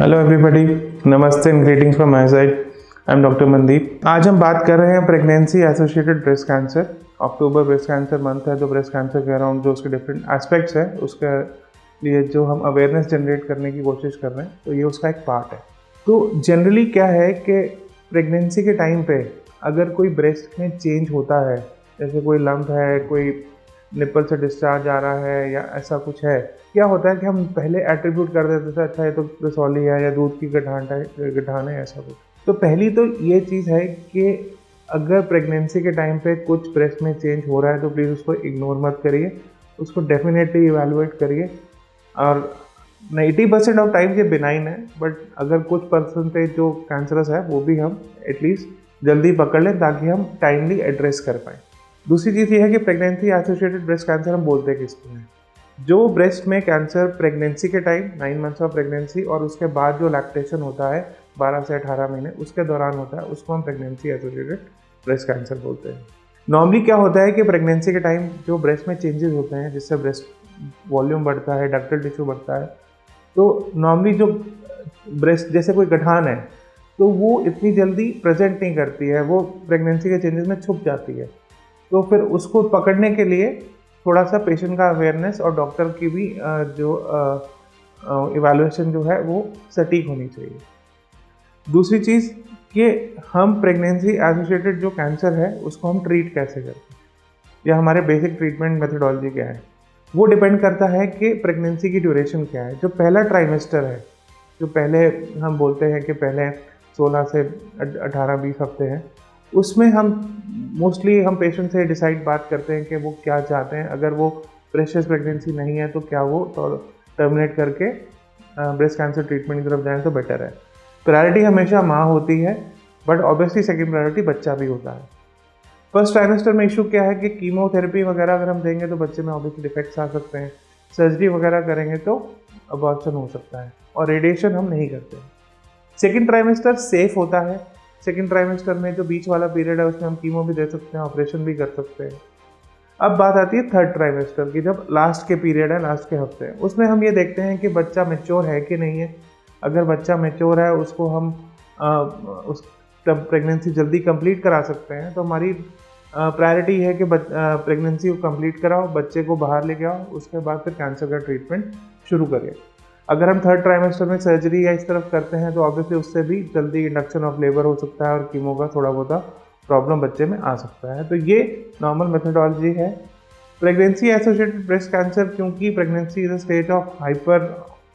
Hello everybody, नमस्ते and greetings from my side. I am doctor Mandeep. आज हम बात कर रहे हैं प्रेगनेंसी एसोसिएटेड ब्रेस्ट कैंसर। अक्टूबर ब्रेस्ट कैंसर मंथ है, तो ब्रेस्ट कैंसर के अराउंड जो उसके डिफरेंट एस्पेक्ट्स हैं उसके लिए जो हम अवेयरनेस जनरेट करने की कोशिश कर रहे हैं, तो ये उसका एक पार्ट है। तो जनरली क्या है कि प्रेगनेंसी के टाइम पे अगर कोई ब्रेस्ट में चेंज होता है, जैसे कोई लंप है, कोई निप्पल से डिस्चार्ज आ रहा है या ऐसा कुछ है, क्या होता है कि हम पहले एट्रीब्यूट कर देते थे अच्छा ये तो रसौली है या दूध की गठान है ऐसा कुछ। तो पहली तो ये चीज़ है कि अगर प्रेगनेंसी के टाइम पे कुछ ब्रेस्ट में चेंज हो रहा है तो प्लीज़ उसको इग्नोर मत करिए, उसको डेफिनेटली इवैल्यूएट करिए। और 90% ऑफ टाइम ये बिनाइन है, बट अगर कुछ परसेंटेज जो कैंसरस है वो भी हम एटलीस्ट जल्दी पकड़ लें ताकि हम टाइमली एड्रेस कर पाएँ। दूसरी चीज़ ये है कि प्रेगनेंसी एसोसिएटेड ब्रेस्ट कैंसर हम बोलते हैं किसको है, जो ब्रेस्ट में कैंसर प्रेगनेंसी के टाइम 9 मंथ्स ऑफ प्रेगनेंसी और उसके बाद जो लैक्टेशन होता है 12 से 18 महीने उसके दौरान होता है, उसको हम प्रेगनेंसी एसोसिएटेड ब्रेस्ट कैंसर बोलते हैं। नॉर्मली क्या होता है कि प्रेगनेंसी के टाइम जो ब्रेस्ट में चेंजेस होते हैं जिससे ब्रेस्ट वॉल्यूम बढ़ता है, डक्टल टिश्यू बढ़ता है, तो नॉर्मली जो ब्रेस्ट जैसे कोई गठान है तो वो इतनी जल्दी प्रेजेंट नहीं करती है, वो प्रेगनेंसी के चेंजेस में छुप जाती है। तो फिर उसको पकड़ने के लिए थोड़ा सा पेशेंट का अवेयरनेस और डॉक्टर की भी जो इवैल्यूएशन जो है वो सटीक होनी चाहिए। दूसरी चीज़ कि हम प्रेगनेंसी एसोसिएटेड जो कैंसर है उसको हम ट्रीट कैसे करते हैं या हमारे बेसिक ट्रीटमेंट मेथडोलॉजी क्या है, वो डिपेंड करता है कि प्रेगनेंसी की ड्यूरेशन क्या है। जो पहला ट्राइमेस्टर है, जो पहले हम बोलते हैं कि पहले 16 से 18-20 हफ्ते हैं, उसमें हम मोस्टली हम पेशेंट से डिसाइड बात करते हैं कि वो क्या चाहते हैं। अगर वो प्रेशियस प्रेगनेंसी नहीं है तो क्या वो टर्मिनेट करके ब्रेस्ट कैंसर ट्रीटमेंट की तरफ जाएं तो बेटर है। प्रायोरिटी हमेशा माँ होती है, बट ऑब्वियसली सेकंड प्रायोरिटी बच्चा भी होता है। फर्स्ट ट्राइमेस्टर में इशू क्या है कि कीमोथेरेपी वगैरह अगर हम देंगे तो बच्चे में ऑब्वियसली डिफेक्ट्स आ सकते हैं, सर्जरी वगैरह करेंगे तो अबॉर्शन हो सकता है, और रेडिएशन हम नहीं करते। सेकेंड ट्राइमेस्टर सेफ होता है। सेकेंड ट्राइमेस्टर में जो बीच वाला पीरियड है उसमें हम कीमो भी दे सकते हैं, ऑपरेशन भी कर सकते हैं। अब बात आती है थर्ड ट्राइमेस्टर की, जब लास्ट के पीरियड है, लास्ट के हफ्ते हैं, उसमें हम ये देखते हैं कि बच्चा मैच्योर है कि नहीं है। अगर बच्चा मैच्योर है उसको हम उस तब प्रेगनेंसी जल्दी कंप्लीट करा सकते हैं। तो हमारी प्रायोरिटी है कि प्रेगनेंसी को कंप्लीट कराओ, बच्चे को बाहर लेके आओ, उसके बाद फिर कैंसर का ट्रीटमेंट शुरू करिए। अगर हम थर्ड ट्राइमेस्टर में सर्जरी या इस तरफ करते हैं तो ऑब्वियसली उससे भी जल्दी इंडक्शन ऑफ लेबर हो सकता है और कीमो का थोड़ा बहुत प्रॉब्लम बच्चे में आ सकता है। तो ये नॉर्मल मेथडोलॉजी है। प्रेगनेंसी एसोसिएटेड ब्रेस्ट कैंसर, क्योंकि pregnancy is a state of hyper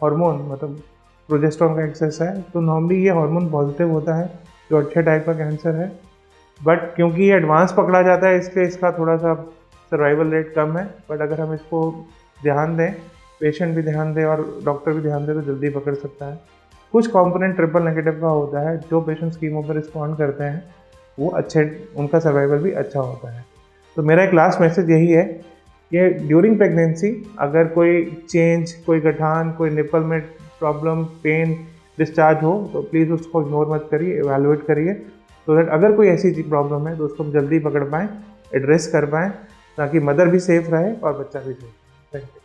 hormone, मतलब प्रोजेस्टेरॉन का एक्सेस है, तो नॉर्मली ये हार्मोन पॉजिटिव होता है, जो अच्छे टाइप का कैंसर है। बट क्योंकि ये एडवांस पकड़ा जाता है इसलिए इसका थोड़ा सा सर्वाइवल रेट कम है। बट अगर हम इसको ध्यान दें, पेशेंट भी ध्यान दे और डॉक्टर भी ध्यान दे, तो जल्दी पकड़ सकता है। कुछ कंपोनेंट ट्रिपल नेगेटिव का होता है, जो पेशेंट्स कीमो पर रिस्पॉन्ड करते हैं वो अच्छे, उनका सर्वाइवल भी अच्छा होता है। तो मेरा एक लास्ट मैसेज यही है कि ड्यूरिंग प्रेगनेंसी अगर कोई चेंज, कोई गठान, कोई निपल में प्रॉब्लम, पेन, डिस्चार्ज हो तो प्लीज़ उसको इग्नोर मत करिए, एवेलुएट करिए, तो दैट अगर कोई ऐसी प्रॉब्लम है तो उसको हम जल्दी पकड़ पाएँ, एड्रेस कर पाएँ, ताकि मदर भी सेफ रहे और बच्चा भी सेफ रहे। Thank you.